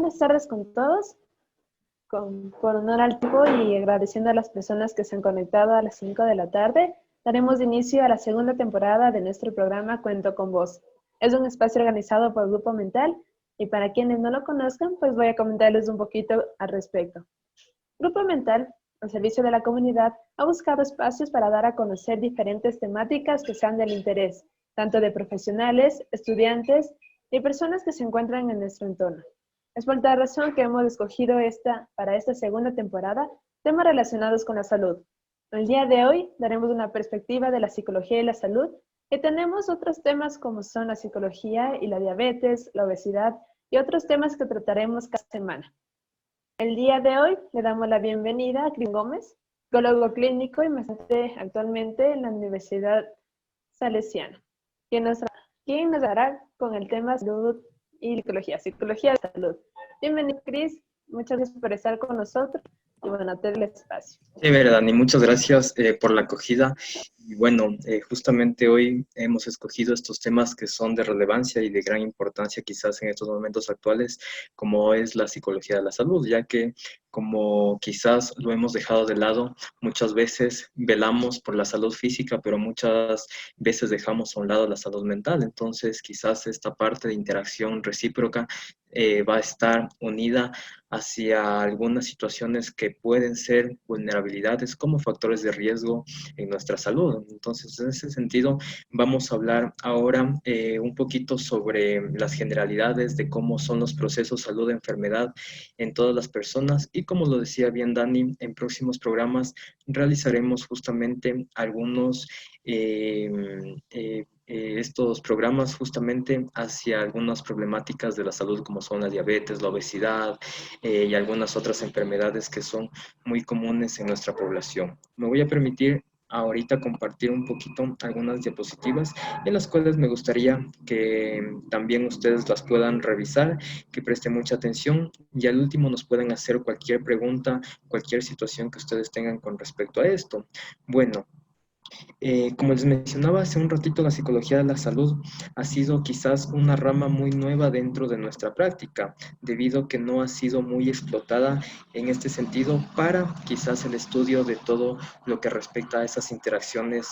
buenas tardes con todos. Por honor al tiempo y agradeciendo a las personas que se han conectado a las 5 de la tarde, daremos inicio a la segunda temporada de nuestro programa Cuento con Vos. Es un espacio organizado por Grupo Mental y para quienes no lo conozcan, pues voy a comentarles un poquito al respecto. Grupo Mental, al servicio de la comunidad, ha buscado espacios para dar a conocer diferentes temáticas que sean del interés, tanto de profesionales, estudiantes y personas que se encuentran en nuestro entorno. Es por tal razón que hemos escogido para esta segunda temporada temas relacionados con la salud. El día de hoy daremos una perspectiva de la psicología y la salud y tenemos otros temas como son la psicología y la diabetes, la obesidad y otros temas que trataremos cada semana. El día de hoy le damos la bienvenida a Cris Gómez, psicólogo clínico y docente actualmente en la Universidad Salesiana, quien nos dará con el tema salud y psicología de salud. Bienvenido, Cris. Muchas gracias por estar con nosotros y bueno, te doy el espacio. Sí, Dani, muchas gracias por la acogida. Y bueno, justamente hoy hemos escogido estos temas que son de relevancia y de gran importancia quizás en estos momentos actuales, como es la psicología de la salud, ya que como quizás lo hemos dejado de lado, muchas veces velamos por la salud física, pero muchas veces dejamos a un lado la salud mental. Entonces, quizás esta parte de interacción recíproca va a estar unida hacia algunas situaciones que pueden ser vulnerabilidades como factores de riesgo en nuestra salud. Entonces, en ese sentido, vamos a hablar ahora un poquito sobre las generalidades de cómo son los procesos salud-enfermedad en todas las personas y como lo decía bien Dani, en próximos programas realizaremos justamente algunos estos programas justamente hacia algunas problemáticas de la salud como son la diabetes, la obesidad y algunas otras enfermedades que son muy comunes en nuestra población. Me voy a permitir ahorita compartir un poquito algunas diapositivas en las cuales me gustaría que también ustedes las puedan revisar, que presten mucha atención y al último nos pueden hacer cualquier pregunta, cualquier situación que ustedes tengan con respecto a esto. Bueno, como les mencionaba hace un ratito, la psicología de la salud ha sido quizás una rama muy nueva dentro de nuestra práctica, debido a que no ha sido muy explotada en este sentido para quizás el estudio de todo lo que respecta a esas interacciones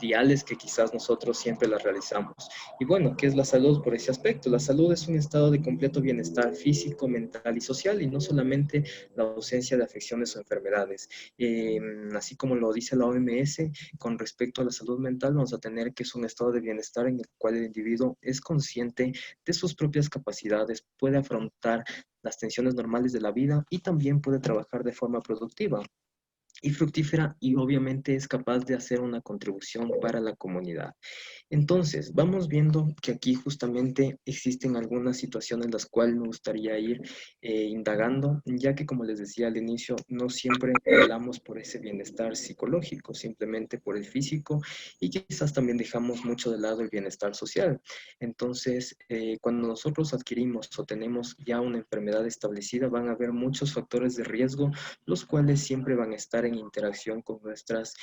diales que quizás nosotros siempre las realizamos. Y bueno, ¿qué es la salud por ese aspecto? La salud es un estado de completo bienestar físico, mental y social, y no solamente la ausencia de afecciones o enfermedades. Así como lo dice la OMS, con respecto a la salud mental, vamos a tener que es un estado de bienestar en el cual el individuo es consciente de sus propias capacidades, puede afrontar las tensiones normales de la vida y también puede trabajar de forma productiva y fructífera y obviamente es capaz de hacer una contribución para la comunidad. Entonces, vamos viendo que aquí justamente existen algunas situaciones en las cuales me gustaría ir indagando, ya que como les decía al inicio, no siempre hablamos por ese bienestar psicológico, simplemente por el físico y quizás también dejamos mucho de lado el bienestar social. Entonces, cuando nosotros adquirimos o tenemos ya una enfermedad establecida, van a haber muchos factores de riesgo, los cuales siempre van a estar en interacción con nuestras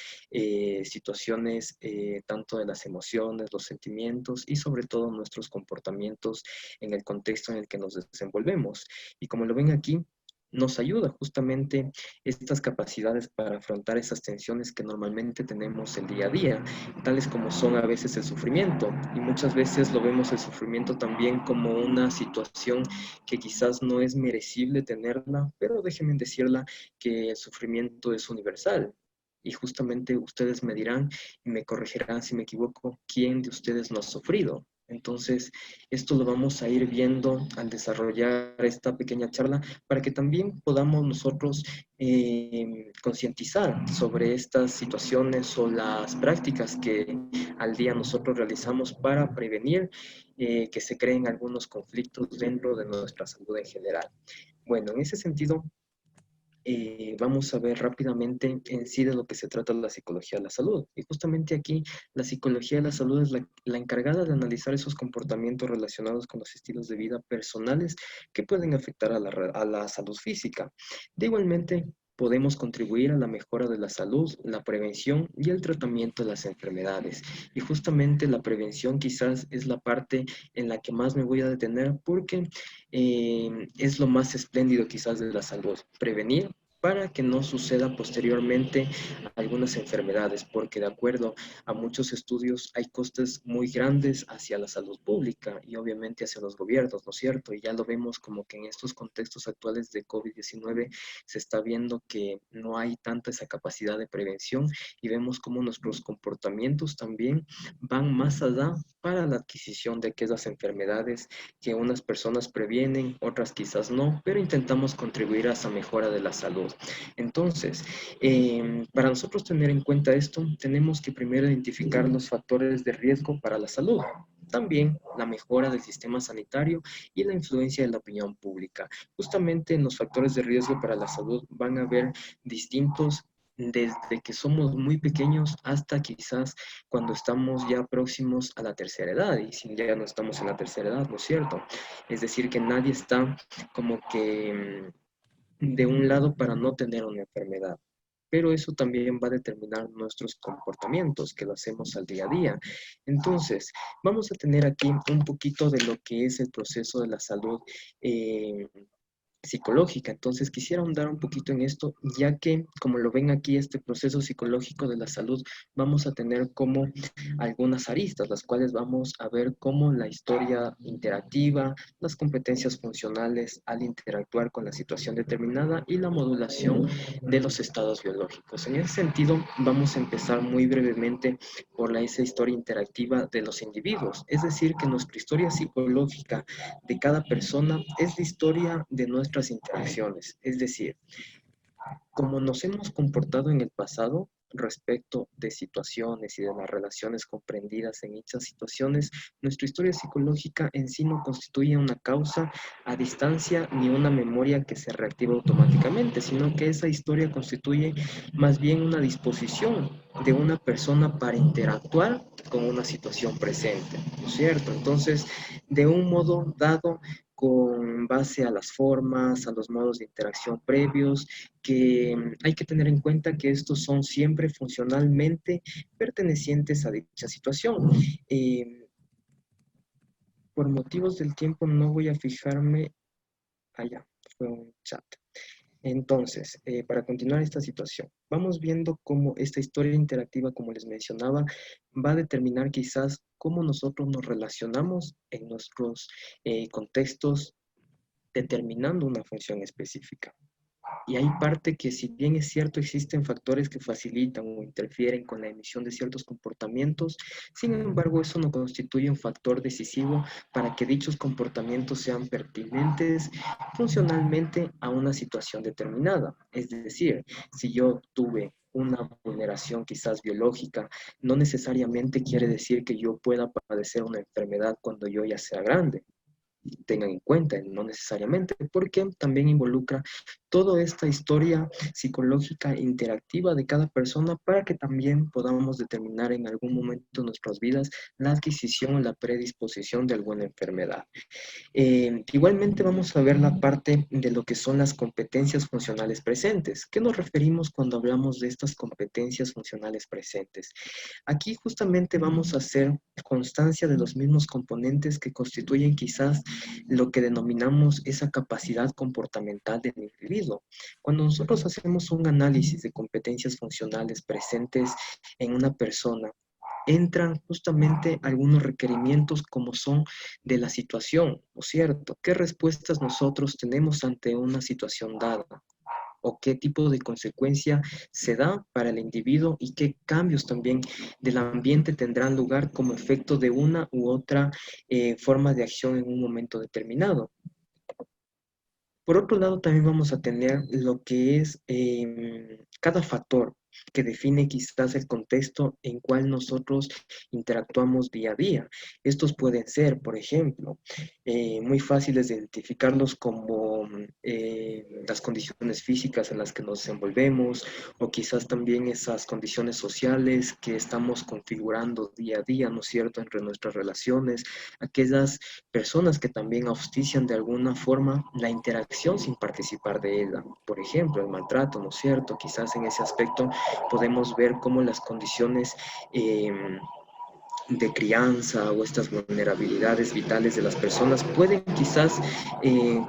situaciones, tanto de las emociones, los sentimientos y sobre todo nuestros comportamientos en el contexto en el que nos desenvolvemos. Y como lo ven aquí, nos ayuda justamente estas capacidades para afrontar esas tensiones que normalmente tenemos el día a día, tales como son a veces el sufrimiento. Y muchas veces lo vemos el sufrimiento también como una situación que quizás no es merecible tenerla, pero déjenme decirla que el sufrimiento es universal. Y justamente ustedes me dirán y me corregirán si me equivoco, ¿quién de ustedes no ha sufrido? Entonces, esto lo vamos a ir viendo al desarrollar esta pequeña charla para que también podamos nosotros concientizar sobre estas situaciones o las prácticas que al día nosotros realizamos para prevenir que se creen algunos conflictos dentro de nuestra salud en general. Bueno, en ese sentido, vamos a ver rápidamente en sí de lo que se trata la psicología de la salud. Y justamente aquí la psicología de la salud es la encargada de analizar esos comportamientos relacionados con los estilos de vida personales que pueden afectar a la salud física. De igualmente, podemos contribuir a la mejora de la salud, la prevención y el tratamiento de las enfermedades. Y justamente la prevención quizás es la parte en la que más me voy a detener porque es lo más espléndido quizás de la salud. Prevenir para que no suceda posteriormente algunas enfermedades, porque de acuerdo a muchos estudios hay costes muy grandes hacia la salud pública y obviamente hacia los gobiernos, ¿no es cierto? Y ya lo vemos como que en estos contextos actuales de COVID-19 se está viendo que no hay tanta esa capacidad de prevención y vemos cómo nuestros comportamientos también van más allá para la adquisición de aquellas enfermedades que unas personas previenen, otras quizás no, pero intentamos contribuir a esa mejora de la salud. Entonces, para nosotros tener en cuenta esto, tenemos que primero identificar los factores de riesgo para la salud. También la mejora del sistema sanitario y la influencia de la opinión pública. Justamente en los factores de riesgo para la salud van a haber distintos desde que somos muy pequeños hasta quizás cuando estamos ya próximos a la tercera edad, y si ya no estamos en la tercera edad, ¿no es cierto? Es decir, que nadie está como que de un lado para no tener una enfermedad. Pero eso también va a determinar nuestros comportamientos, que lo hacemos al día a día. Entonces, vamos a tener aquí un poquito de lo que es el proceso de la salud psicológica. Entonces quisiera ahondar un poquito en esto, ya que como lo ven aquí, este proceso psicológico de la salud, vamos a tener como algunas aristas, las cuales vamos a ver cómo la historia interactiva, las competencias funcionales al interactuar con la situación determinada y la modulación de los estados biológicos. En ese sentido, vamos a empezar muy brevemente por esa historia interactiva de los individuos, es decir, que nuestra historia psicológica de cada persona es la historia de nuestras interacciones, es decir, cómo nos hemos comportado en el pasado respecto de situaciones y de las relaciones comprendidas en dichas situaciones, nuestra historia psicológica en sí no constituye una causa a distancia ni una memoria que se reactiva automáticamente, sino que esa historia constituye más bien una disposición de una persona para interactuar con una situación presente, ¿no es cierto? Entonces, de un modo dado, con base a las formas, a los modos de interacción previos, que hay que tener en cuenta que estos son siempre funcionalmente pertenecientes a dicha situación. Por motivos del tiempo no voy a fijarme allá, fue un chat. Entonces, para continuar esta situación, vamos viendo cómo esta historia interactiva, como les mencionaba, va a determinar quizás cómo nosotros nos relacionamos en nuestros contextos determinando una función específica. Y hay parte que, si bien es cierto, existen factores que facilitan o interfieren con la emisión de ciertos comportamientos, sin embargo, eso no constituye un factor decisivo para que dichos comportamientos sean pertinentes funcionalmente a una situación determinada. Es decir, si yo tuve una vulneración quizás biológica, no necesariamente quiere decir que yo pueda padecer una enfermedad cuando yo ya sea grande. Tengan en cuenta, no necesariamente, porque también involucra toda esta historia psicológica interactiva de cada persona para que también podamos determinar en algún momento de nuestras vidas la adquisición o la predisposición de alguna enfermedad. Igualmente vamos a ver la parte de lo que son las competencias funcionales presentes. ¿Qué nos referimos cuando hablamos de estas competencias funcionales presentes? Aquí justamente vamos a hacer constancia de los mismos componentes que constituyen quizás lo que denominamos esa capacidad comportamental del individuo. Cuando nosotros hacemos un análisis de competencias funcionales presentes en una persona, entran justamente algunos requerimientos como son de la situación, ¿no es cierto? ¿Qué respuestas nosotros tenemos ante una situación dada? ¿O qué tipo de consecuencia se da para el individuo y qué cambios también del ambiente tendrán lugar como efecto de una u otra forma de acción en un momento determinado? Por otro lado, también vamos a tener lo que es cada factor que define quizás el contexto en cual nosotros interactuamos día a día. Estos pueden ser, por ejemplo, muy fáciles de identificarlos como las condiciones físicas en las que nos desenvolvemos, o quizás también esas condiciones sociales que estamos configurando día a día, ¿no es cierto?, entre nuestras relaciones, aquellas personas que también auspician de alguna forma la interacción sin participar de ella. Por ejemplo, el maltrato, ¿no es cierto? Quizás en ese aspecto podemos ver cómo las condiciones de crianza o estas vulnerabilidades vitales de las personas pueden quizás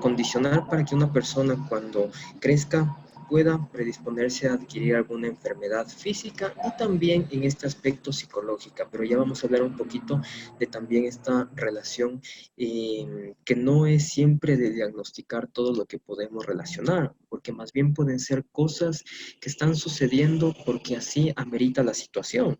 condicionar para que una persona cuando crezca pueda predisponerse a adquirir alguna enfermedad física y también en este aspecto psicológica. Pero ya vamos a hablar un poquito de también esta relación que no es siempre de diagnosticar todo lo que podemos relacionar, porque más bien pueden ser cosas que están sucediendo porque así amerita la situación.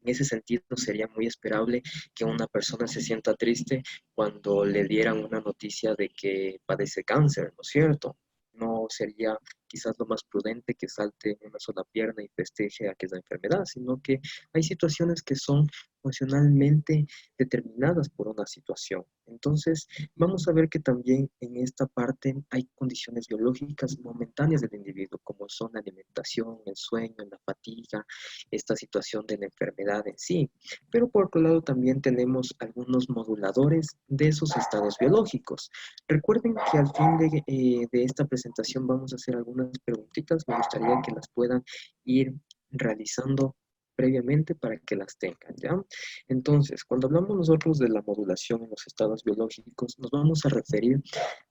En ese sentido, sería muy esperable que una persona se sienta triste cuando le dieran una noticia de que padece cáncer, ¿no es cierto? No sería quizás lo más prudente que salte en una sola pierna y festeje aquella enfermedad, sino que hay situaciones que son funcionalmente determinadas por una situación. Entonces, vamos a ver que también en esta parte hay condiciones biológicas momentáneas del individuo, como son la alimentación, el sueño, la fatiga, esta situación de la enfermedad en sí. Pero por otro lado también tenemos algunos moduladores de esos estados biológicos. Recuerden que al fin de esta presentación vamos a hacer algunas preguntitas. Me gustaría que las puedan ir realizando previamente para que las tengan, ¿ya? Entonces, cuando hablamos nosotros de la modulación en los estados biológicos, nos vamos a referir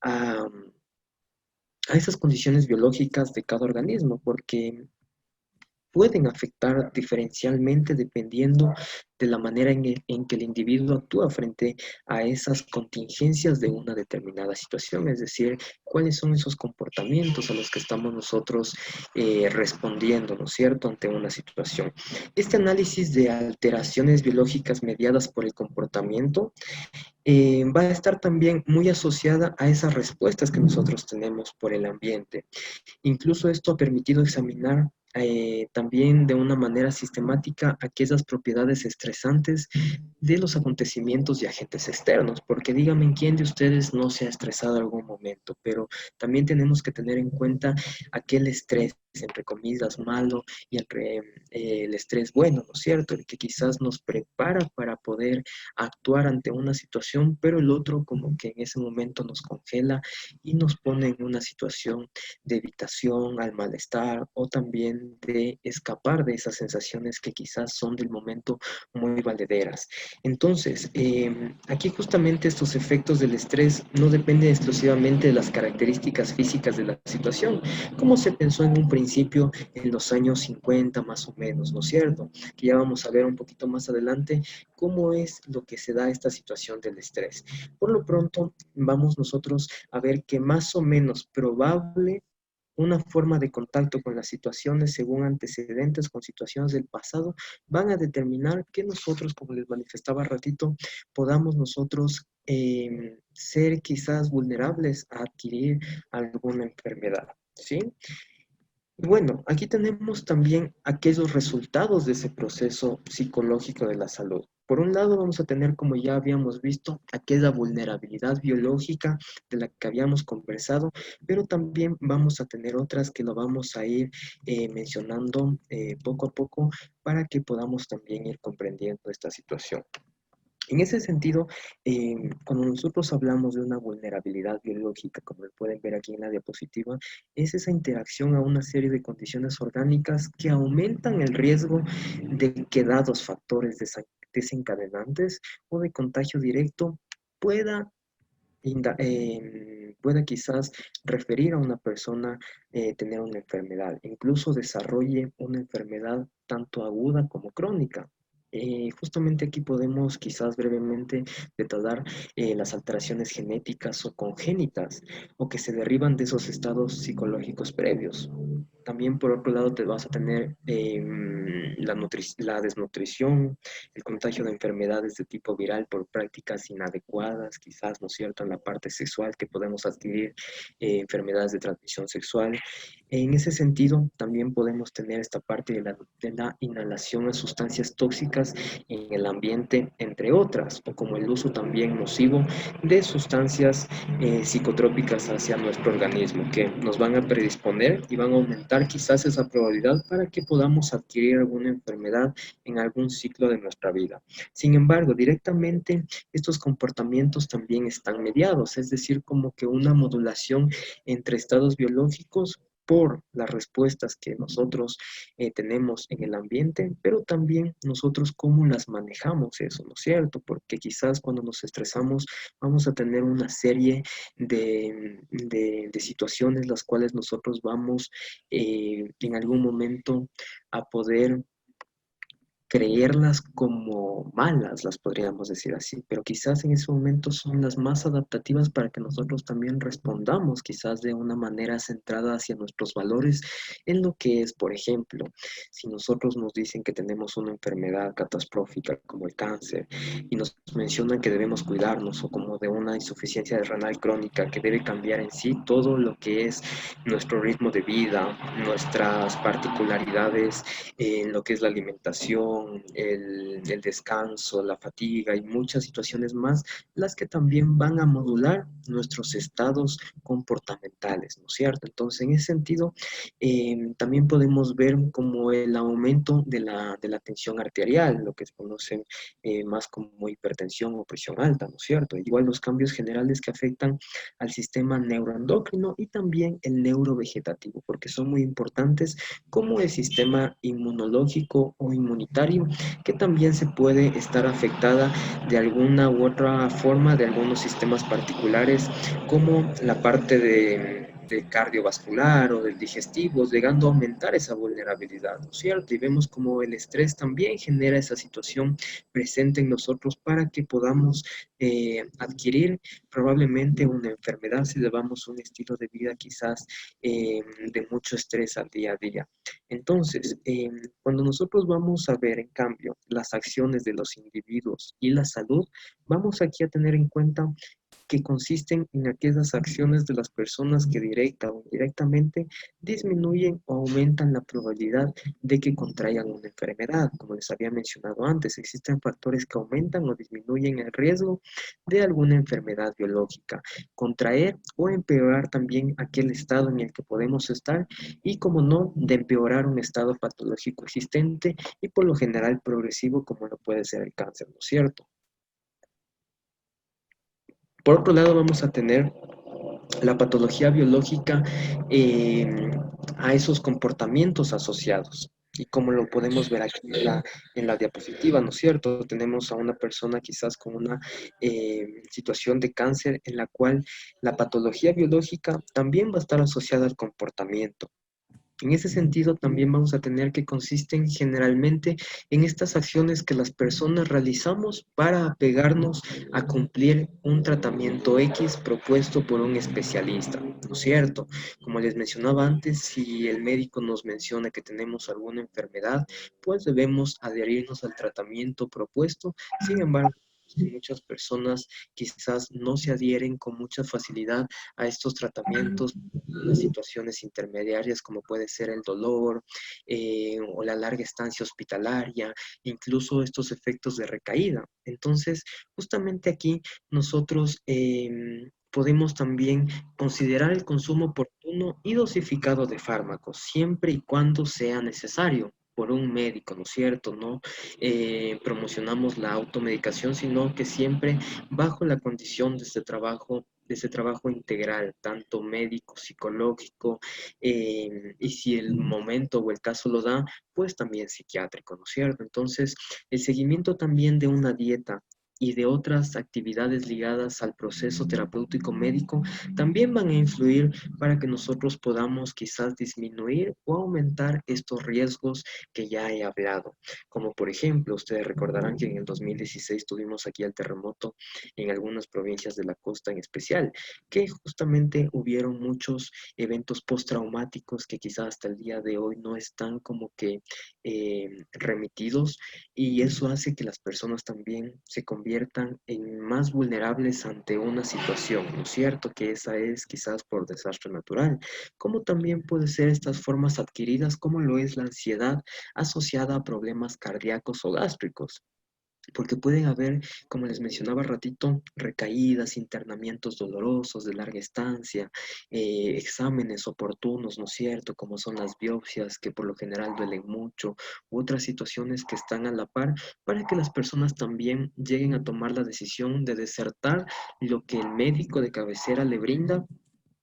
a, a esas condiciones biológicas de cada organismo, porque pueden afectar diferencialmente dependiendo de la manera en que el individuo actúa frente a esas contingencias de una determinada situación, es decir, cuáles son esos comportamientos a los que estamos nosotros respondiendo, ¿no es cierto?, ante una situación. Este análisis de alteraciones biológicas mediadas por el comportamiento va a estar también muy asociada a esas respuestas que nosotros tenemos por el ambiente. Incluso esto ha permitido examinar también de una manera sistemática aquellas propiedades estresantes de los acontecimientos y agentes externos, porque díganme quién de ustedes no se ha estresado en algún momento, pero también tenemos que tener en cuenta aquel estrés, entre comillas, malo y el estrés bueno, ¿no es cierto? El que quizás nos prepara para poder actuar ante una situación, pero el otro como que en ese momento nos congela y nos pone en una situación de evitación al malestar o también de escapar de esas sensaciones que quizás son del momento muy valederas. Entonces, aquí justamente estos efectos del estrés no dependen exclusivamente de las características físicas de la situación, como se pensó en un principio en los años 50 más o menos, ¿no es cierto? Que ya vamos a ver un poquito más adelante cómo es lo que se da esta situación del estrés. Por lo pronto, vamos nosotros a ver que más o menos probable una forma de contacto con las situaciones según antecedentes con situaciones del pasado van a determinar que nosotros, como les manifestaba ratito, podamos nosotros ser quizás vulnerables a adquirir alguna enfermedad, ¿sí? Y bueno, aquí tenemos también aquellos resultados de ese proceso psicológico de la salud. Por un lado, vamos a tener, como ya habíamos visto, aquella vulnerabilidad biológica de la que habíamos conversado, pero también vamos a tener otras que lo vamos a ir mencionando poco a poco para que podamos también ir comprendiendo esta situación. En ese sentido, cuando nosotros hablamos de una vulnerabilidad biológica, como lo pueden ver aquí en la diapositiva, es esa interacción a una serie de condiciones orgánicas que aumentan el riesgo de que dados factores desencadenantes o de contagio directo pueda, pueda quizás referir a una persona tener una enfermedad, incluso desarrolle una enfermedad tanto aguda como crónica. Justamente aquí podemos quizás brevemente detallar las alteraciones genéticas o congénitas o que se derivan de esos estados psicológicos previos. También por otro lado te vas a tener la desnutrición, el contagio de enfermedades de tipo viral por prácticas inadecuadas, quizás, ¿no es cierto?, en la parte sexual que podemos adquirir enfermedades de transmisión sexual. En ese sentido, también podemos tener esta parte de la inhalación de sustancias tóxicas en el ambiente, entre otras, o como el uso también nocivo de sustancias psicotrópicas hacia nuestro organismo, que nos van a predisponer y van a aumentar quizás esa probabilidad para que podamos adquirir alguna enfermedad en algún ciclo de nuestra vida. Sin embargo, directamente estos comportamientos también están mediados, es decir, como que una modulación entre estados biológicos por las respuestas que nosotros tenemos en el ambiente, pero también nosotros cómo las manejamos eso, ¿no es cierto? Porque quizás cuando nos estresamos vamos a tener una serie de situaciones las cuales nosotros vamos en algún momento a poder creerlas como malas, las podríamos decir así, pero quizás en ese momento son las más adaptativas para que nosotros también respondamos quizás de una manera centrada hacia nuestros valores en lo que es, por ejemplo, si nosotros nos dicen que tenemos una enfermedad catastrófica como el cáncer y nos mencionan que debemos cuidarnos o como de una insuficiencia renal crónica que debe cambiar en sí todo lo que es nuestro ritmo de vida, nuestras particularidades en lo que es la alimentación, el descanso, la fatiga y muchas situaciones más, las que también van a modular nuestros estados comportamentales, ¿no es cierto? Entonces, en ese sentido, también podemos ver como el aumento de la tensión arterial, lo que se conoce más como hipertensión o presión alta, ¿no es cierto? Igual los cambios generales que afectan al sistema neuroendocrino y también el neurovegetativo, porque son muy importantes como el sistema inmunológico o inmunitario, que también se puede estar afectada de alguna u otra forma de algunos sistemas particulares, como la parte de cardiovascular o del digestivo, llegando a aumentar esa vulnerabilidad, ¿no es cierto? Y vemos como el estrés también genera esa situación presente en nosotros para que podamos adquirir probablemente una enfermedad si llevamos un estilo de vida quizás de mucho estrés al día a día. Entonces, cuando nosotros vamos a ver, en cambio, las acciones de los individuos y la salud, vamos aquí a tener en cuenta que consisten en aquellas acciones de las personas que directa o indirectamente disminuyen o aumentan la probabilidad de que contraigan una enfermedad. Como les había mencionado antes, existen factores que aumentan o disminuyen el riesgo de alguna enfermedad biológica, contraer o empeorar también aquel estado en el que podemos estar y, como no, de empeorar un estado patológico existente y por lo general progresivo como lo puede ser el cáncer, ¿no es cierto? Por otro lado, vamos a tener la patología biológica a esos comportamientos asociados. Y como lo podemos ver aquí en la diapositiva, ¿no es cierto? Tenemos a una persona quizás con una situación de cáncer en la cual la patología biológica también va a estar asociada al comportamiento. En ese sentido, también vamos a tener que consisten generalmente en estas acciones que las personas realizamos para apegarnos a cumplir un tratamiento X propuesto por un especialista, ¿no es cierto? Como les mencionaba antes, si el médico nos menciona que tenemos alguna enfermedad, pues debemos adherirnos al tratamiento propuesto. Sin embargo, muchas personas quizás no se adhieren con mucha facilidad a estos tratamientos, las situaciones intermediarias como puede ser el dolor o la larga estancia hospitalaria, incluso estos efectos de recaída. Entonces, justamente aquí nosotros podemos también considerar el consumo oportuno y dosificado de fármacos, siempre y cuando sea necesario por un médico, ¿no es cierto? No promocionamos la automedicación, sino que siempre bajo la condición de ese trabajo integral, tanto médico, psicológico, y si el momento o el caso lo da, pues también psiquiátrico, ¿no es cierto? Entonces, el seguimiento también de una dieta y de otras actividades ligadas al proceso terapéutico médico también van a influir para que nosotros podamos quizás disminuir o aumentar estos riesgos que ya he hablado. Como por ejemplo, ustedes recordarán que en el 2016 tuvimos aquí el terremoto en algunas provincias de la costa en especial, que justamente hubieron muchos eventos postraumáticos que quizás hasta el día de hoy no están como que remitidos, y eso hace que las personas también se conviertan en más vulnerables ante una situación, ¿no es cierto? Que esa es quizás por desastre natural, como también puede ser estas formas adquiridas como lo es la ansiedad asociada a problemas cardíacos o gástricos. Porque pueden haber, como les mencionaba ratito, recaídas, internamientos dolorosos de larga estancia, exámenes oportunos, ¿no es cierto? Como son las biopsias, que por lo general duelen mucho, u otras situaciones que están a la par, para que las personas también lleguen a tomar la decisión de desertar lo que el médico de cabecera le brinda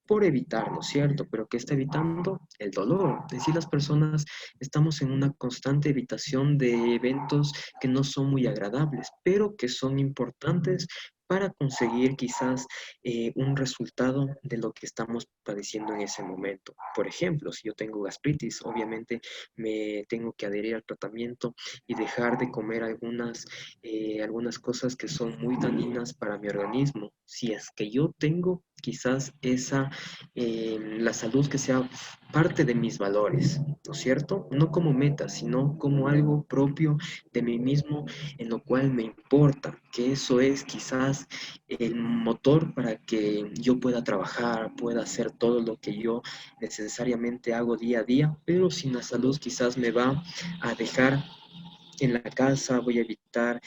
por evitarlo, ¿cierto? Pero ¿qué está evitando? El dolor. Es decir, las personas estamos en una constante evitación de eventos que no son muy agradables, pero que son importantes para conseguir quizás un resultado de lo que estamos padeciendo en ese momento. Por ejemplo, si yo tengo gastritis, obviamente me tengo que adherir al tratamiento y dejar de comer algunas cosas que son muy dañinas para mi organismo. Si es que yo tengo quizás la salud que sea parte de mis valores, ¿no es cierto? No como meta, sino como algo propio de mí mismo, en lo cual me importa, que eso es quizás el motor para que yo pueda trabajar, pueda hacer todo lo que yo necesariamente hago día a día, pero sin la salud quizás me va a dejar en la casa, voy a evitar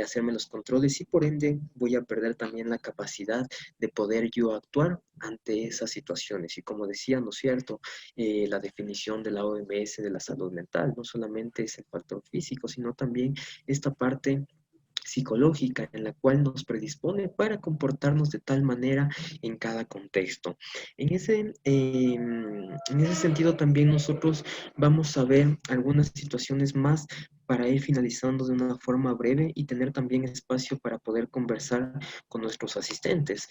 hacerme los controles y por ende voy a perder también la capacidad de poder yo actuar ante esas situaciones. Y como decía, ¿no es cierto? La definición de la OMS de la salud mental no solamente es el factor físico, sino también esta parte psicológica en la cual nos predispone para comportarnos de tal manera en cada contexto. En ese sentido también nosotros vamos a ver algunas situaciones más para ir finalizando de una forma breve y tener también espacio para poder conversar con nuestros asistentes.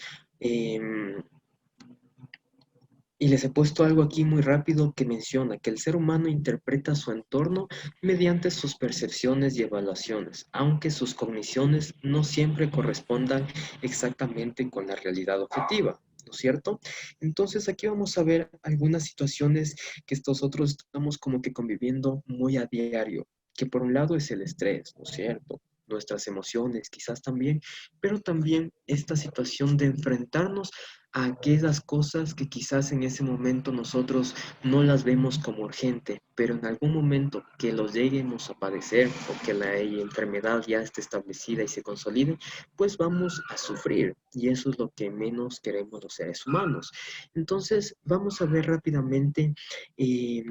Y les he puesto algo aquí muy rápido que menciona que el ser humano interpreta su entorno mediante sus percepciones y evaluaciones, aunque sus cogniciones no siempre correspondan exactamente con la realidad objetiva. ¿No es cierto? Entonces aquí vamos a ver algunas situaciones que nosotros estamos como que conviviendo muy a diario, que por un lado es el estrés, ¿no es cierto? Nuestras emociones quizás también, pero también esta situación de enfrentarnos a aquellas cosas que quizás en ese momento nosotros no las vemos como urgente, pero en algún momento que los lleguemos a padecer o que la enfermedad ya esté establecida y se consolide, pues vamos a sufrir y eso es lo que menos queremos los seres humanos. Entonces, vamos a ver rápidamente eh,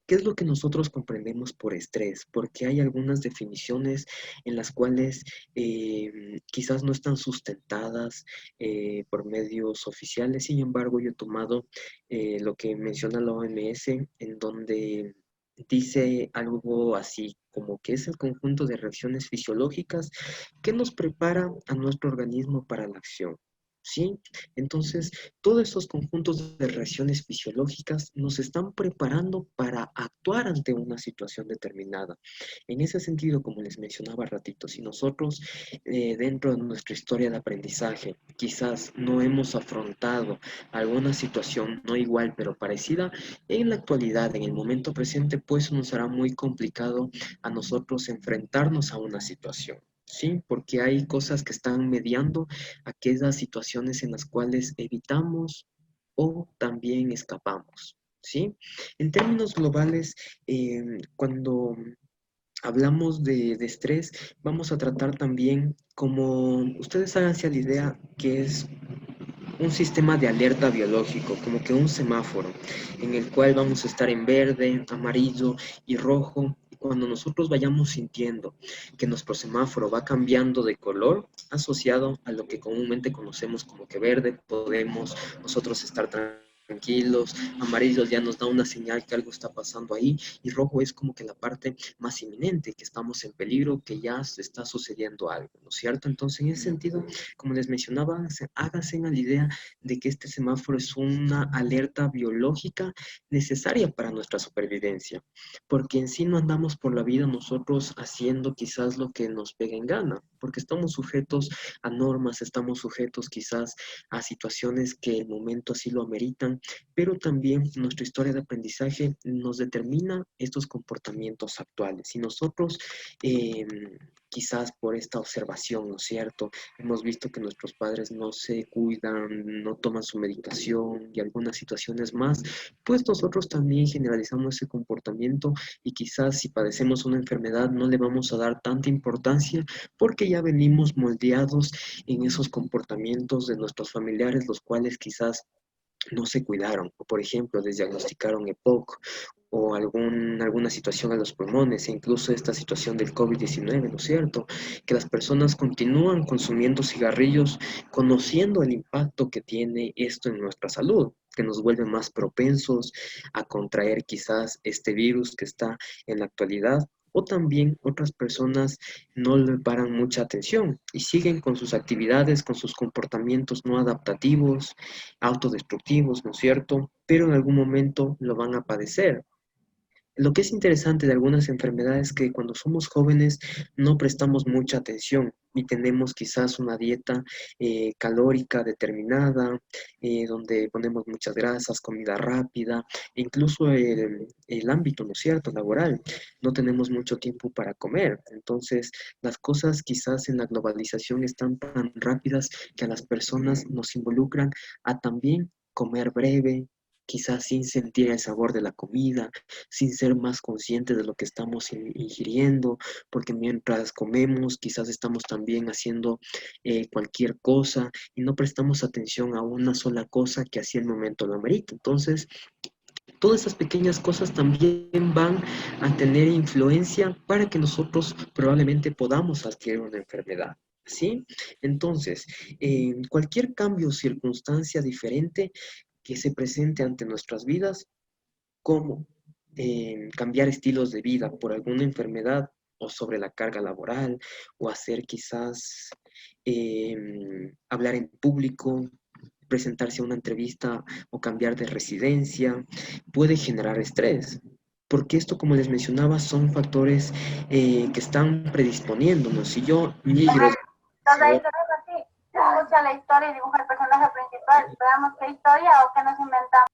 ¿qué es lo que nosotros comprendemos por estrés? Porque hay algunas definiciones en las cuales quizás no están sustentadas por medios oficiales. Sin embargo, yo he tomado lo que menciona la OMS, en donde dice algo así como que es el conjunto de reacciones fisiológicas que nos prepara a nuestro organismo para la acción. ¿Sí? Entonces, todos esos conjuntos de reacciones fisiológicas nos están preparando para actuar ante una situación determinada. En ese sentido, como les mencionaba ratito, si nosotros dentro de nuestra historia de aprendizaje quizás no hemos afrontado alguna situación no igual pero parecida, en la actualidad, en el momento presente, pues nos hará muy complicado a nosotros enfrentarnos a una situación. Sí, porque hay cosas que están mediando aquellas situaciones en las cuales evitamos o también escapamos, ¿sí? En términos globales, cuando hablamos de estrés, vamos a tratar también como, ustedes háganse a la idea que es un sistema de alerta biológico, como que un semáforo, en el cual vamos a estar en verde, amarillo y rojo. Y cuando nosotros vayamos sintiendo que nuestro semáforo va cambiando de color, asociado a lo que comúnmente conocemos como que verde, podemos nosotros estar tranquilos tranquilos, amarillos ya nos da una señal que algo está pasando ahí, y rojo es como que la parte más inminente, que estamos en peligro, que ya se está sucediendo algo, ¿no es cierto? Entonces, en ese sentido, como les mencionaba, háganse a la idea de que este semáforo es una alerta biológica necesaria para nuestra supervivencia, porque en sí no andamos por la vida nosotros haciendo quizás lo que nos pegue en gana, porque estamos sujetos a normas, estamos sujetos quizás a situaciones que el momento así lo ameritan, pero también nuestra historia de aprendizaje nos determina estos comportamientos actuales. Y nosotros, eh, quizás por esta observación, ¿no es cierto? Hemos visto que nuestros padres no se cuidan, no toman su medicación y algunas situaciones más, pues nosotros también generalizamos ese comportamiento y quizás si padecemos una enfermedad no le vamos a dar tanta importancia porque ya venimos moldeados en esos comportamientos de nuestros familiares, los cuales quizás no se cuidaron, o por ejemplo, les diagnosticaron EPOC o alguna situación a los pulmones, e incluso esta situación del COVID-19, ¿no es cierto? Que las personas continúan consumiendo cigarrillos conociendo el impacto que tiene esto en nuestra salud, que nos vuelve más propensos a contraer quizás este virus que está en la actualidad, o también otras personas no le paran mucha atención y siguen con sus actividades, con sus comportamientos no adaptativos, autodestructivos, ¿no es cierto? Pero en algún momento lo van a padecer. Lo que es interesante de algunas enfermedades es que cuando somos jóvenes no prestamos mucha atención y tenemos quizás una dieta calórica determinada, donde ponemos muchas grasas, comida rápida, incluso el ámbito, ¿no es cierto?, laboral. No tenemos mucho tiempo para comer. Entonces, las cosas quizás en la globalización están tan rápidas que a las personas nos involucran a también comer breve, quizás sin sentir el sabor de la comida, sin ser más conscientes de lo que estamos ingiriendo, porque mientras comemos quizás estamos también haciendo cualquier cosa y no prestamos atención a una sola cosa que así el momento lo amerita. Entonces, todas esas pequeñas cosas también van a tener influencia para que nosotros probablemente podamos adquirir una enfermedad. ¿Sí? Entonces, cualquier cambio o circunstancia diferente que se presente ante nuestras vidas, como cambiar estilos de vida por alguna enfermedad o sobre la carga laboral o hacer quizás hablar en público, presentarse a una entrevista o cambiar de residencia, puede generar estrés. Porque esto, como les mencionaba, son factores que están predisponiéndonos. Si yo migro... Cada historia es así. Se escucha la historia y dibuja el personaje principal. Veamos qué historia o qué nos inventamos.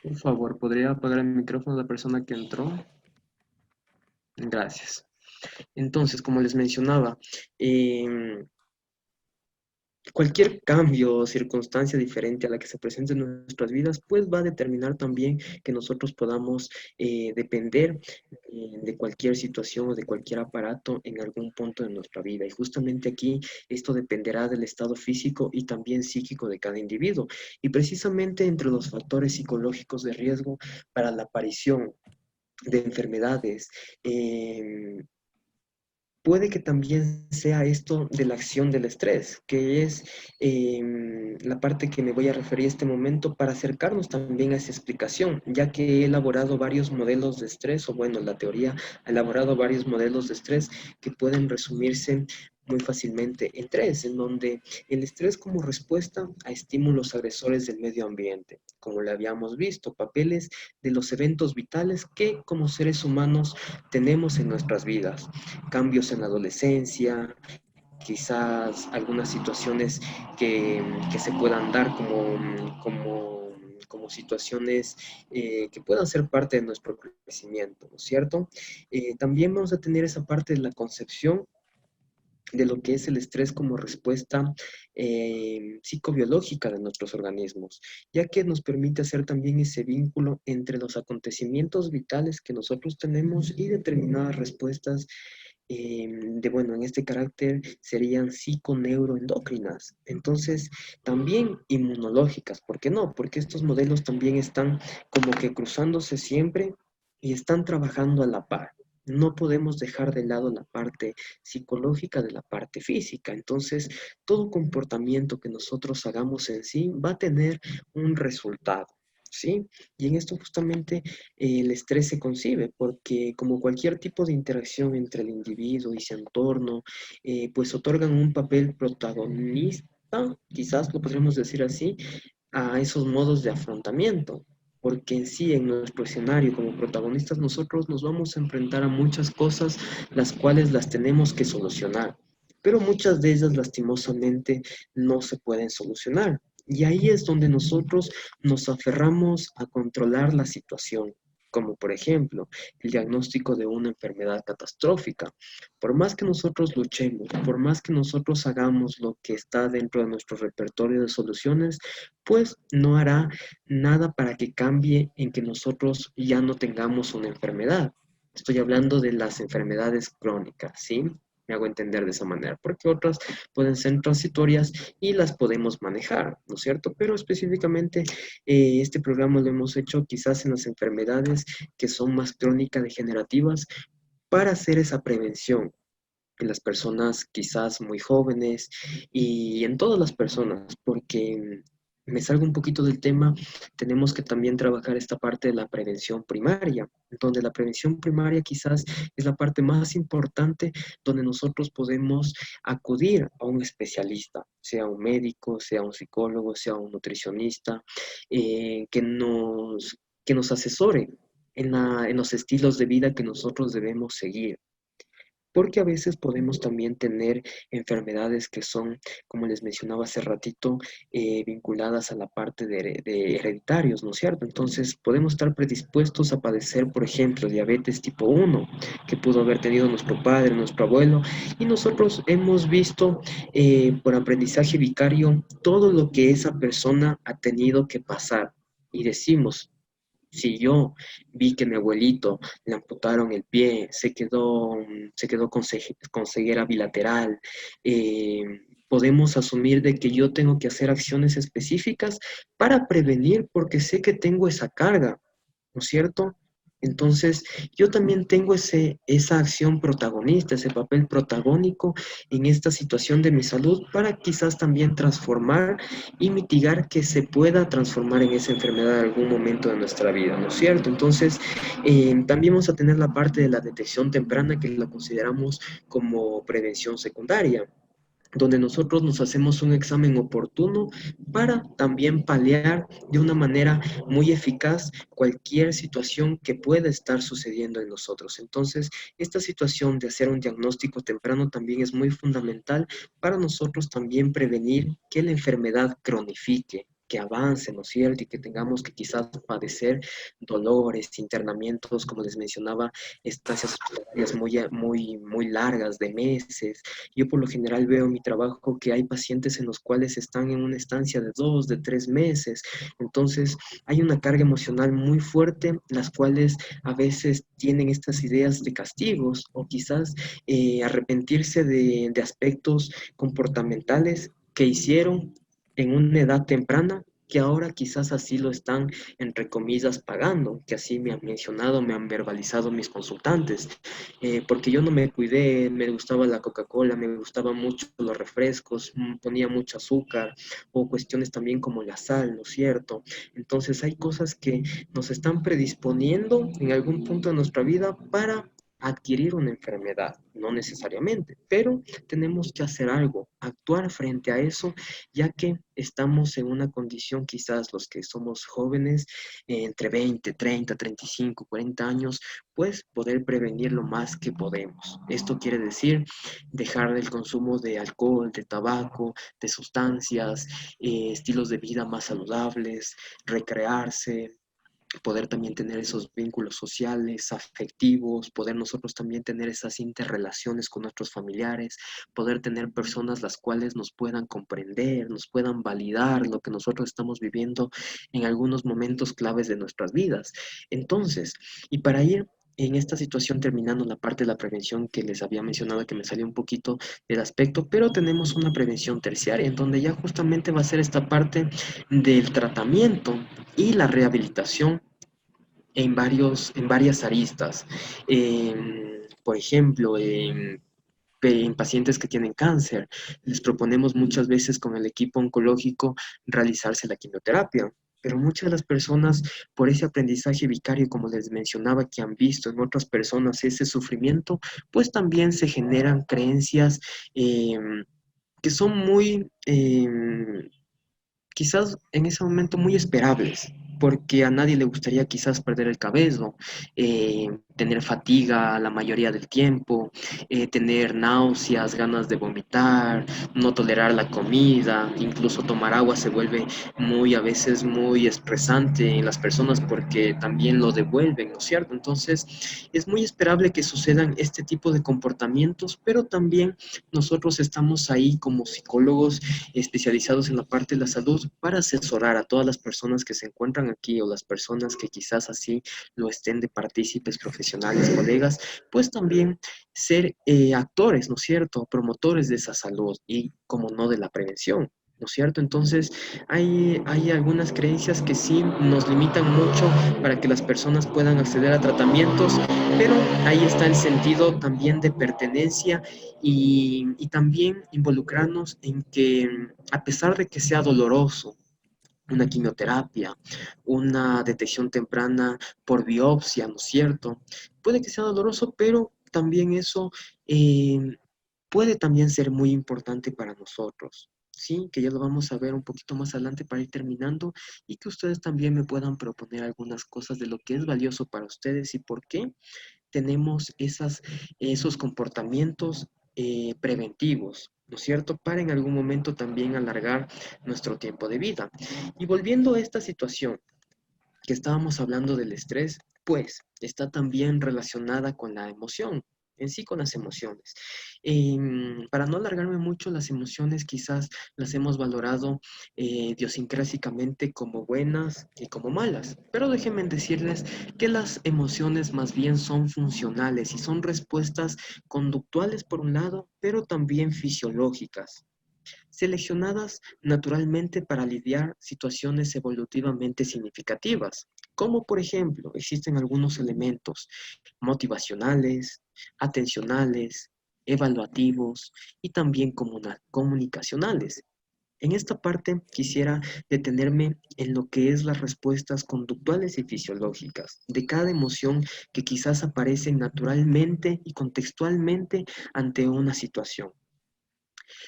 Por favor, ¿podría apagar el micrófono de la persona que entró? Gracias. Entonces, como les mencionaba, cualquier cambio o circunstancia diferente a la que se presente en nuestras vidas, pues va a determinar también que nosotros podamos depender de cualquier situación o de cualquier aparato en algún punto de nuestra vida. Y justamente aquí esto dependerá del estado físico y también psíquico de cada individuo. Y precisamente entre los factores psicológicos de riesgo para la aparición de enfermedades, puede que también sea esto de la acción del estrés, que es la parte que me voy a referir este momento para acercarnos también a esa explicación, ya que he elaborado varios modelos de estrés, o bueno, la teoría ha elaborado varios modelos de estrés que pueden resumirse muy fácilmente en tres, en donde el estrés como respuesta a estímulos agresores del medio ambiente, como le habíamos visto, papeles de los eventos vitales que como seres humanos tenemos en nuestras vidas, cambios en la adolescencia, quizás algunas situaciones que se puedan dar como situaciones que puedan ser parte de nuestro crecimiento, ¿no es cierto? También vamos a tener esa parte de la concepción de lo que es el estrés como respuesta psicobiológica de nuestros organismos, ya que nos permite hacer también ese vínculo entre los acontecimientos vitales que nosotros tenemos y determinadas respuestas bueno, en este carácter serían psiconeuroendocrinas, entonces también inmunológicas, ¿por qué no? Porque estos modelos también están como que cruzándose siempre y están trabajando a la par. no podemos dejar de lado la parte psicológica de la parte física. Entonces, todo comportamiento que nosotros hagamos en sí va a tener un resultado, ¿sí? Y en esto justamente el estrés se concibe, porque como cualquier tipo de interacción entre el individuo y su entorno, pues otorgan un papel protagonista, quizás lo podríamos decir así, a esos modos de afrontamiento, porque en sí, en nuestro escenario como protagonistas, nosotros nos vamos a enfrentar a muchas cosas, las cuales las tenemos que solucionar, pero muchas de ellas lastimosamente no se pueden solucionar. Y ahí es donde nosotros nos aferramos a controlar la situación, como por ejemplo el diagnóstico de una enfermedad catastrófica. Por más que nosotros luchemos, por más que nosotros hagamos lo que está dentro de nuestro repertorio de soluciones, pues no hará nada para que cambie en que nosotros ya no tengamos una enfermedad. Estoy hablando de las enfermedades crónicas, ¿sí? Me hago entender de esa manera, porque otras pueden ser transitorias y las podemos manejar, ¿no es cierto? Pero específicamente este programa lo hemos hecho quizás en las enfermedades que son más crónicas degenerativas para hacer esa prevención en las personas quizás muy jóvenes y en todas las personas, porque me salgo un poquito del tema, tenemos que también trabajar esta parte de la prevención primaria, donde la prevención primaria quizás es la parte más importante donde nosotros podemos acudir a un especialista, sea un médico, sea un psicólogo, sea un nutricionista, que nos asesore en los estilos de vida que nosotros debemos seguir, porque a veces podemos también tener enfermedades que son, como les mencionaba hace ratito, vinculadas a la parte de hereditarios, ¿no es cierto? Entonces podemos estar predispuestos a padecer, por ejemplo, diabetes tipo 1, que pudo haber tenido nuestro padre, nuestro abuelo, y nosotros hemos visto por aprendizaje vicario todo lo que esa persona ha tenido que pasar. Y decimos, si yo vi que mi abuelito le amputaron el pie, se quedó con ceguera bilateral, eh, podemos asumir de que yo tengo que hacer acciones específicas para prevenir porque sé que tengo esa carga, ¿no es cierto? Entonces, yo también tengo esa acción protagonista, ese papel protagónico en esta situación de mi salud para quizás también transformar y mitigar que se pueda transformar en esa enfermedad en algún momento de nuestra vida, ¿no es cierto? Entonces, también vamos a tener la parte de la detección temprana que la consideramos como prevención secundaria, donde nosotros nos hacemos un examen oportuno para también paliar de una manera muy eficaz cualquier situación que pueda estar sucediendo en nosotros. Entonces, esta situación de hacer un diagnóstico temprano también es muy fundamental para nosotros también prevenir que la enfermedad cronifique, que avance, ¿no es cierto? Y que tengamos que quizás padecer dolores, internamientos, como les mencionaba, estancias hospitalarias muy largas de meses. Yo por lo general veo en mi trabajo que hay pacientes en los cuales están en una estancia de 2, de 3 meses. Entonces, hay una carga emocional muy fuerte, las cuales a veces tienen estas ideas de castigos o quizás arrepentirse de aspectos comportamentales que hicieron en una edad temprana, que ahora quizás así lo están, entre comillas, pagando, que así me han mencionado, me han verbalizado mis consultantes, porque yo no me cuidé, me gustaba la Coca-Cola, me gustaban mucho los refrescos, ponía mucho azúcar, o cuestiones también como la sal, ¿no es cierto? Entonces hay cosas que nos están predisponiendo en algún punto de nuestra vida para adquirir una enfermedad, no necesariamente, pero tenemos que hacer algo, actuar frente a eso, ya que estamos en una condición, quizás los que somos jóvenes, entre 20, 30, 35, 40 años, pues poder prevenir lo más que podemos. Esto quiere decir dejar el consumo de alcohol, de tabaco, de sustancias, estilos de vida más saludables, recrearse, poder también tener esos vínculos sociales, afectivos, poder nosotros también tener esas interrelaciones con nuestros familiares, poder tener personas las cuales nos puedan comprender, nos puedan validar lo que nosotros estamos viviendo en algunos momentos claves de nuestras vidas. Entonces, y para ir en esta situación, terminando la parte de la prevención que les había mencionado, que me salió un poquito del aspecto, pero tenemos una prevención terciaria, en donde ya justamente va a ser esta parte del tratamiento y la rehabilitación en varias aristas. por ejemplo, en pacientes que tienen cáncer, les proponemos muchas veces con el equipo oncológico realizarse la quimioterapia. Pero muchas de las personas, por ese aprendizaje vicario, como les mencionaba, que han visto en otras personas ese sufrimiento, pues también se generan creencias que son muy, quizás en ese momento muy esperables, porque a nadie le gustaría quizás perder el cabello, tener fatiga la mayoría del tiempo, tener náuseas, ganas de vomitar, no tolerar la comida, incluso tomar agua se vuelve muy, a veces muy estresante en las personas porque también lo devuelven, ¿no es cierto? Entonces, es muy esperable que sucedan este tipo de comportamientos, pero también nosotros estamos ahí como psicólogos especializados en la parte de la salud para asesorar a todas las personas que se encuentran aquí o las personas que quizás así lo estén de partícipes profesionales, colegas, pues también ser actores, ¿no es cierto? Promotores de esa salud y, como no, de la prevención. ¿No es cierto? Entonces, hay algunas creencias que sí nos limitan mucho para que las personas puedan acceder a tratamientos, pero ahí está el sentido también de pertenencia y también involucrarnos en que a pesar de que sea doloroso, una quimioterapia, una detección temprana por biopsia, ¿no es cierto? Puede que sea doloroso, pero también eso puede también ser muy importante para nosotros. Sí, que ya lo vamos a ver un poquito más adelante para ir terminando y que ustedes también me puedan proponer algunas cosas de lo que es valioso para ustedes y por qué tenemos esos comportamientos preventivos, ¿no es cierto? Para en algún momento también alargar nuestro tiempo de vida. Y volviendo a esta situación que estábamos hablando del estrés, pues está también relacionada con la emoción, en sí con las emociones. Para no alargarme mucho, las emociones quizás las hemos valorado idiosincrásicamente como buenas y como malas, pero déjenme decirles que las emociones más bien son funcionales y son respuestas conductuales por un lado, pero también fisiológicas seleccionadas naturalmente para lidiar situaciones evolutivamente significativas, como por ejemplo existen algunos elementos motivacionales, atencionales, evaluativos y también comunicacionales. En esta parte quisiera detenerme en lo que es las respuestas conductuales y fisiológicas de cada emoción que quizás aparecen naturalmente y contextualmente ante una situación.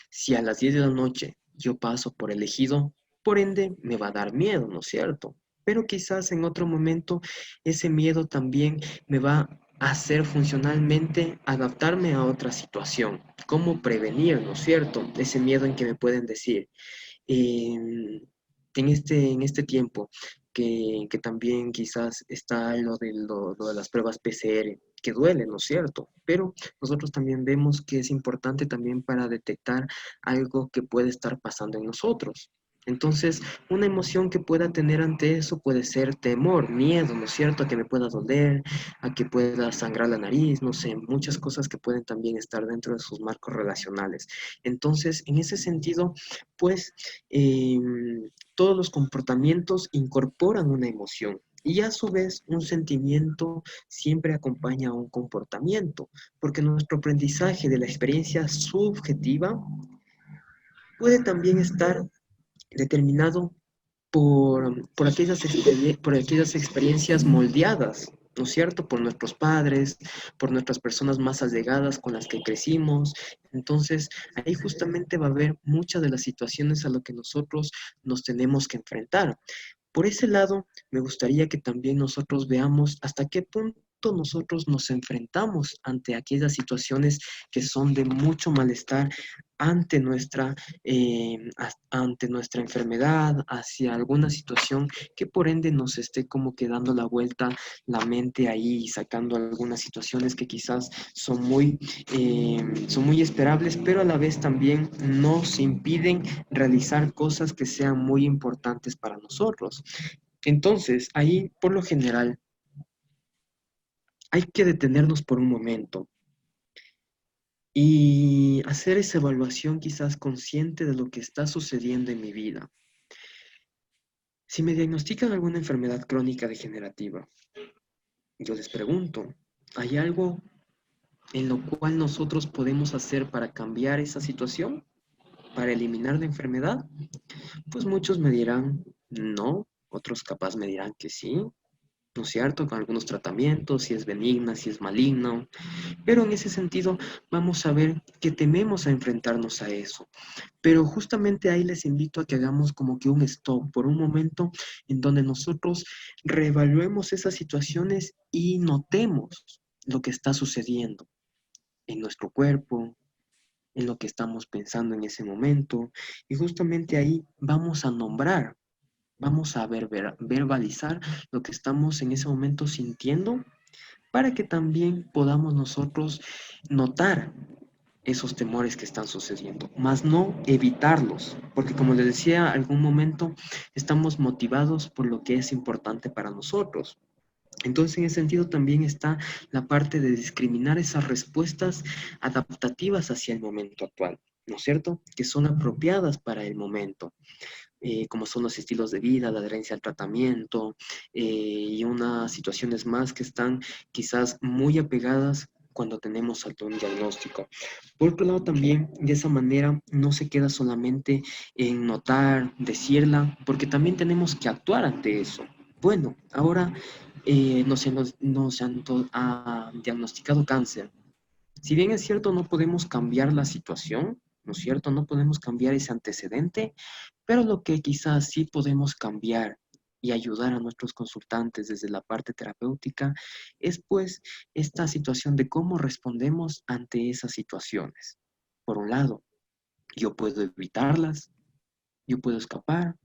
Si a las 10 de la noche yo paso por el ejido, por ende me va a dar miedo, ¿no es cierto? Pero quizás en otro momento ese miedo también me va a hacer funcionalmente adaptarme a otra situación. ¿Cómo prevenir, ¿no es cierto? Ese miedo en que me pueden decir, en, en este tiempo que también quizás está lo de las pruebas PCR, que duele, ¿no es cierto? Pero nosotros también vemos que es importante también para detectar algo que puede estar pasando en nosotros. Entonces, una emoción que pueda tener ante eso puede ser temor, miedo, ¿no es cierto? A que me pueda doler, a que pueda sangrar la nariz, no sé, muchas cosas que pueden también estar dentro de sus marcos relacionales. Entonces, en ese sentido, pues todos los comportamientos incorporan una emoción. Y a su vez, un sentimiento siempre acompaña a un comportamiento, porque nuestro aprendizaje de la experiencia subjetiva puede también estar determinado por aquellas experiencias moldeadas, ¿no es cierto? Por nuestros padres, por nuestras personas más allegadas con las que crecimos. Entonces, ahí justamente va a haber muchas de las situaciones a las que nosotros nos tenemos que enfrentar. Por ese lado, me gustaría que también nosotros veamos hasta qué punto nosotros nos enfrentamos ante aquellas situaciones que son de mucho malestar ante nuestra enfermedad, hacia alguna situación que por ende nos esté como que dando la vuelta la mente ahí y sacando algunas situaciones que quizás son muy esperables, pero a la vez también nos impiden realizar cosas que sean muy importantes para nosotros. Entonces, ahí por lo general hay que detenernos por un momento y hacer esa evaluación quizás consciente de lo que está sucediendo en mi vida. Si me diagnostican alguna enfermedad crónica degenerativa, yo les pregunto, ¿hay algo en lo cual nosotros podemos hacer para cambiar esa situación, para eliminar la enfermedad? Pues muchos me dirán no, otros capaz me dirán que sí, ¿no es cierto? Con algunos tratamientos, si es benigna, si es maligno, pero en ese sentido vamos a ver que tememos a enfrentarnos a eso. Pero justamente ahí les invito a que hagamos como que un stop por un momento en donde nosotros reevaluemos esas situaciones y notemos lo que está sucediendo en nuestro cuerpo, en lo que estamos pensando en ese momento. Y justamente ahí vamos a nombrar, vamos a verbalizar lo que estamos en ese momento sintiendo para que también podamos nosotros notar esos temores que están sucediendo, más no evitarlos, porque como les decía algún momento, estamos motivados por lo que es importante para nosotros. Entonces, en ese sentido también está la parte de discriminar esas respuestas adaptativas hacia el momento actual, ¿no es cierto? Que son apropiadas para el momento, como son los estilos de vida, la adherencia al tratamiento y unas situaciones más que están quizás muy apegadas cuando tenemos algún diagnóstico. Por otro lado, también de esa manera no se queda solamente en notar, decirla, porque también tenemos que actuar ante eso. Bueno, ahora nos han diagnosticado cáncer. Si bien es cierto, no podemos cambiar la situación, ¿no es cierto? No podemos cambiar ese antecedente, pero lo que quizás sí podemos cambiar y ayudar a nuestros consultantes desde la parte terapéutica es pues esta situación de cómo respondemos ante esas situaciones. Por un lado, yo puedo evitarlas, yo puedo escapar,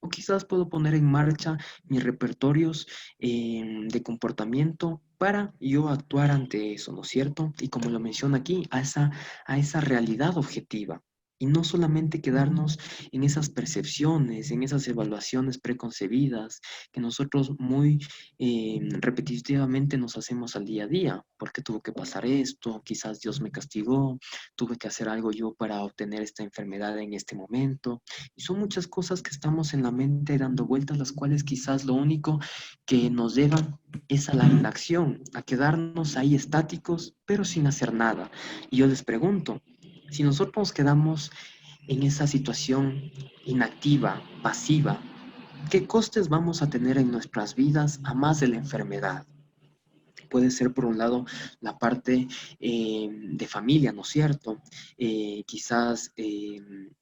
o quizás puedo poner en marcha mis repertorios de comportamiento para yo actuar ante eso, ¿no es cierto? Y como lo menciona aquí, a esa realidad objetiva. Y no solamente quedarnos en esas percepciones, en esas evaluaciones preconcebidas que nosotros muy repetitivamente nos hacemos al día a día. ¿Por qué tuvo que pasar esto? Quizás Dios me castigó, tuve que hacer algo yo para obtener esta enfermedad en este momento. Y son muchas cosas que estamos en la mente dando vueltas, las cuales quizás lo único que nos llevan es a la inacción, a quedarnos ahí estáticos, pero sin hacer nada. Y yo les pregunto, si nosotros nos quedamos en esa situación inactiva, pasiva, ¿qué costes vamos a tener en nuestras vidas a más de la enfermedad? Puede ser, por un lado, la parte de familia, ¿no es cierto? Quizás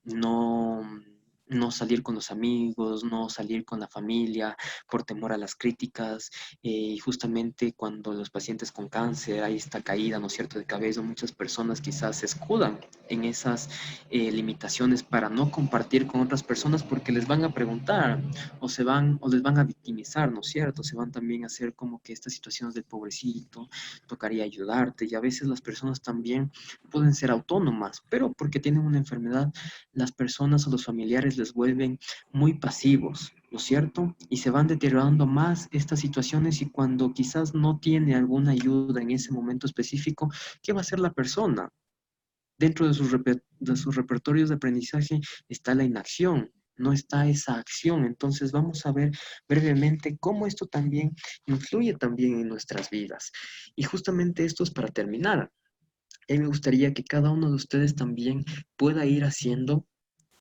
no salir con los amigos, no salir con la familia por temor a las críticas. Y justamente cuando los pacientes con cáncer hay esta caída, ¿no es cierto?, de cabello, muchas personas quizás se escudan en esas limitaciones para no compartir con otras personas porque les van a preguntar o les van a victimizar, ¿no es cierto? Se van también a hacer como que estas situaciones del pobrecito, tocaría ayudarte, y a veces las personas también pueden ser autónomas, pero porque tienen una enfermedad, las personas o los familiares les vuelven muy pasivos, ¿no es cierto? Y se van deteriorando más estas situaciones, y cuando quizás no tiene alguna ayuda en ese momento específico, ¿qué va a hacer la persona? Dentro de sus repertorios de aprendizaje está la inacción, no está esa acción. Entonces vamos a ver brevemente cómo esto también influye también en nuestras vidas. Y justamente esto es para terminar. A mí me gustaría que cada uno de ustedes también pueda ir haciendo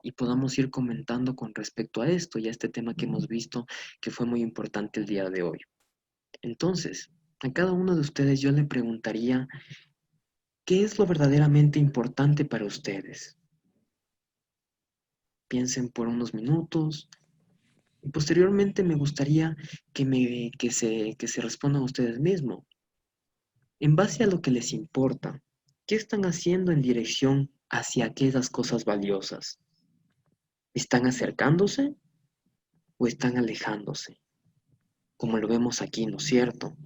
y podamos ir comentando con respecto a esto y a este tema que hemos visto que fue muy importante el día de hoy. Entonces, a cada uno de ustedes yo le preguntaría, ¿qué es lo verdaderamente importante para ustedes? Piensen por unos minutos y posteriormente me gustaría que se respondan ustedes mismos. En base a lo que les importa, ¿qué están haciendo en dirección hacia aquellas cosas valiosas? ¿Están acercándose o están alejándose? Como lo vemos aquí, ¿no es cierto?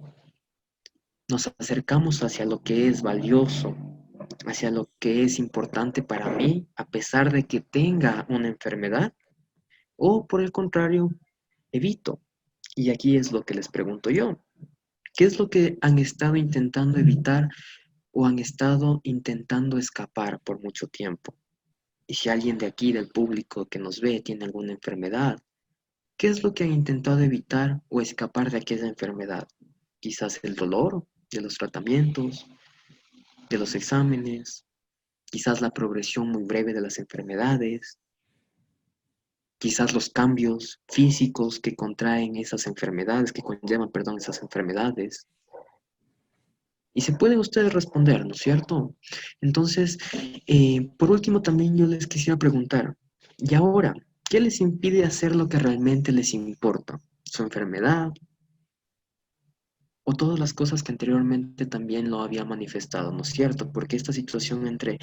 Nos acercamos hacia lo que es valioso, hacia lo que es importante para mí, a pesar de que tenga una enfermedad, o por el contrario, evito. Y aquí es lo que les pregunto yo. ¿Qué es lo que han estado intentando evitar o han estado intentando escapar por mucho tiempo? Y si alguien de aquí, del público que nos ve, tiene alguna enfermedad, ¿qué es lo que han intentado evitar o escapar de aquella enfermedad? Quizás el dolor de los tratamientos, de los exámenes, quizás la progresión muy breve de las enfermedades, quizás los cambios físicos que contraen esas enfermedades, que conllevan, perdón, esas enfermedades. Y se pueden ustedes responder, ¿no es cierto? Entonces, por último, también yo les quisiera preguntar, ¿y ahora qué les impide hacer lo que realmente les importa? ¿Su enfermedad? ¿O todas las cosas que anteriormente también lo había manifestado, ¿no es cierto? Porque esta situación entre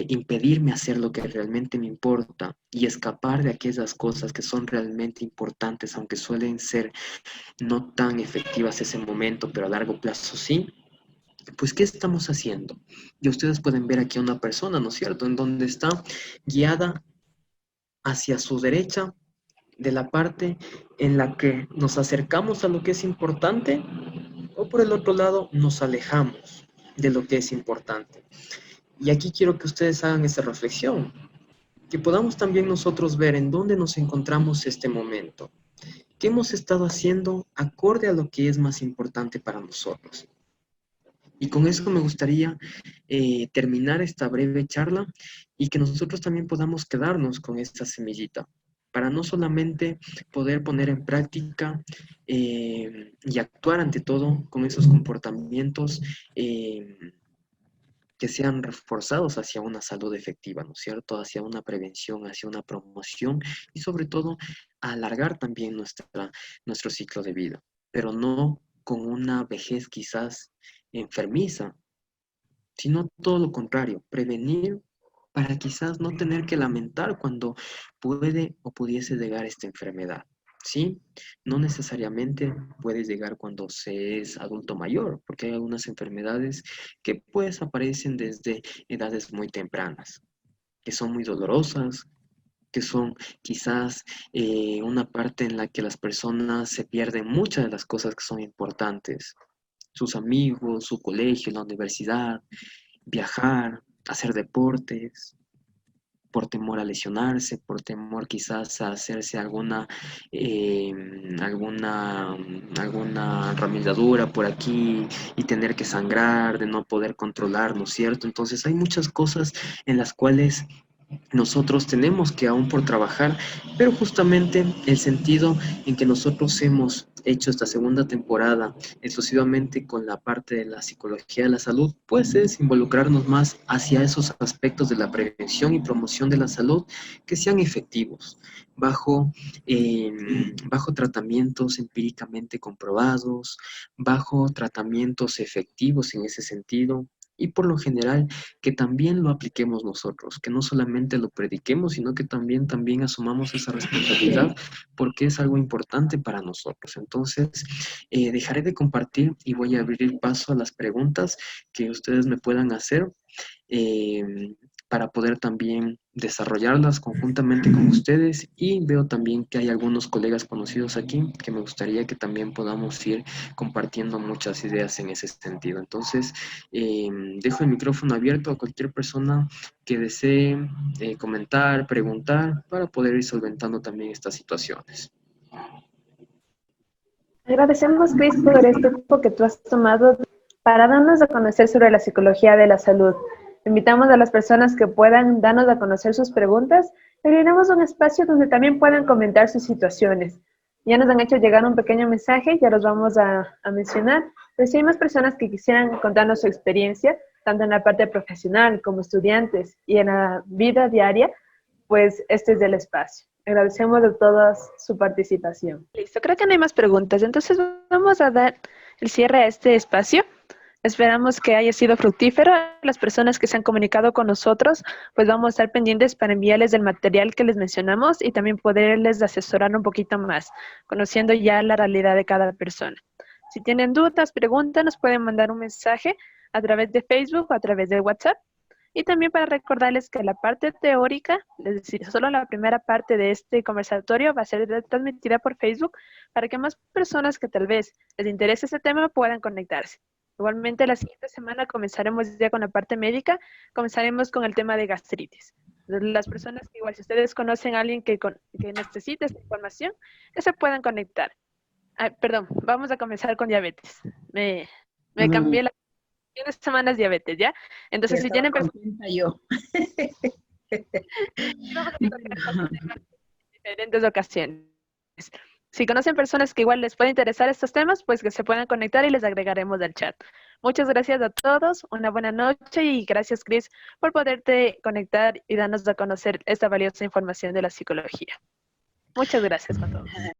impedirme hacer lo que realmente me importa y escapar de aquellas cosas que son realmente importantes, aunque suelen ser no tan efectivas ese momento, pero a largo plazo sí, pues ¿qué estamos haciendo? Y ustedes pueden ver aquí a una persona, ¿no es cierto?, en donde está guiada hacia su derecha de la parte en la que nos acercamos a lo que es importante, o por el otro lado nos alejamos de lo que es importante. Y aquí quiero que ustedes hagan esa reflexión, que podamos también nosotros ver en dónde nos encontramos este momento, qué hemos estado haciendo acorde a lo que es más importante para nosotros. Y con eso me gustaría terminar esta breve charla y que nosotros también podamos quedarnos con esta semillita, para no solamente poder poner en práctica y actuar ante todo con esos comportamientos que sean reforzados hacia una salud efectiva, ¿no es cierto? Hacia una prevención, hacia una promoción y sobre todo alargar también nuestro ciclo de vida, pero no con una vejez quizás enfermiza, sino todo lo contrario, prevenir para quizás no tener que lamentar cuando puede o pudiese llegar esta enfermedad. ¿Sí? No necesariamente puede llegar cuando se es adulto mayor, porque hay algunas enfermedades que pues aparecen desde edades muy tempranas, que son muy dolorosas, que son quizás una parte en la que las personas se pierden muchas de las cosas que son importantes, sus amigos, su colegio, la universidad, viajar, hacer deportes, por temor a lesionarse, por temor quizás a hacerse eh, alguna, alguna ramiladura por aquí y tener que sangrar, de no poder controlar, ¿no es cierto? Entonces hay muchas cosas en las cuales nosotros tenemos que aún por trabajar, pero justamente el sentido en que nosotros hemos hecho esta segunda temporada exclusivamente con la parte de la psicología de la salud, pues es involucrarnos más hacia esos aspectos de la prevención y promoción de la salud que sean efectivos, bajo, eh, bajo tratamientos empíricamente comprobados, bajo tratamientos efectivos en ese sentido, y por lo general que también lo apliquemos nosotros, que no solamente lo prediquemos, sino que también asumamos esa responsabilidad porque es algo importante para nosotros. Entonces, dejaré de compartir y voy a abrir el paso a las preguntas que ustedes me puedan hacer. Para poder también desarrollarlas conjuntamente con ustedes, y veo también que hay algunos colegas conocidos aquí que me gustaría que también podamos ir compartiendo muchas ideas en ese sentido. Entonces, dejo el micrófono abierto a cualquier persona que desee comentar, preguntar, para poder ir solventando también estas situaciones. Agradecemos, Cris, por este tiempo que tú has tomado para darnos a conocer sobre la psicología de la salud. Invitamos a las personas que puedan darnos a conocer sus preguntas y abriremos un espacio donde también puedan comentar sus situaciones. Ya nos han hecho llegar un pequeño mensaje, ya los vamos a mencionar, pero si hay más personas que quisieran contarnos su experiencia, tanto en la parte profesional como estudiantes y en la vida diaria, pues este es el espacio. Agradecemos a todas su participación. Listo, creo que no hay más preguntas, entonces vamos a dar el cierre a este espacio. Esperamos que haya sido fructífero. Las personas que se han comunicado con nosotros, pues vamos a estar pendientes para enviarles el material que les mencionamos y también poderles asesorar un poquito más, conociendo ya la realidad de cada persona. Si tienen dudas, preguntas, nos pueden mandar un mensaje a través de Facebook o a través de WhatsApp. Y también para recordarles que la parte teórica, es decir, solo la primera parte de este conversatorio va a ser transmitida por Facebook para que más personas que tal vez les interese ese tema puedan conectarse. Igualmente, la siguiente semana comenzaremos ya con la parte médica, comenzaremos con el tema de gastritis. Las personas que igual, si ustedes conocen a alguien que necesite esta información, que se puedan conectar. Ay, perdón, vamos a comenzar con diabetes. Me cambié la fin de semana es diabetes, ¿ya? Entonces, Ya si estaba tienen personas, contenta yo. vamos a tocar estos temas en diferentes ocasiones. Si conocen personas que igual les pueden interesar estos temas, pues que se puedan conectar y les agregaremos al chat. Muchas gracias a todos, una buena noche y gracias, Cris, por poderte conectar y darnos a conocer esta valiosa información de la psicología. Muchas gracias con todo.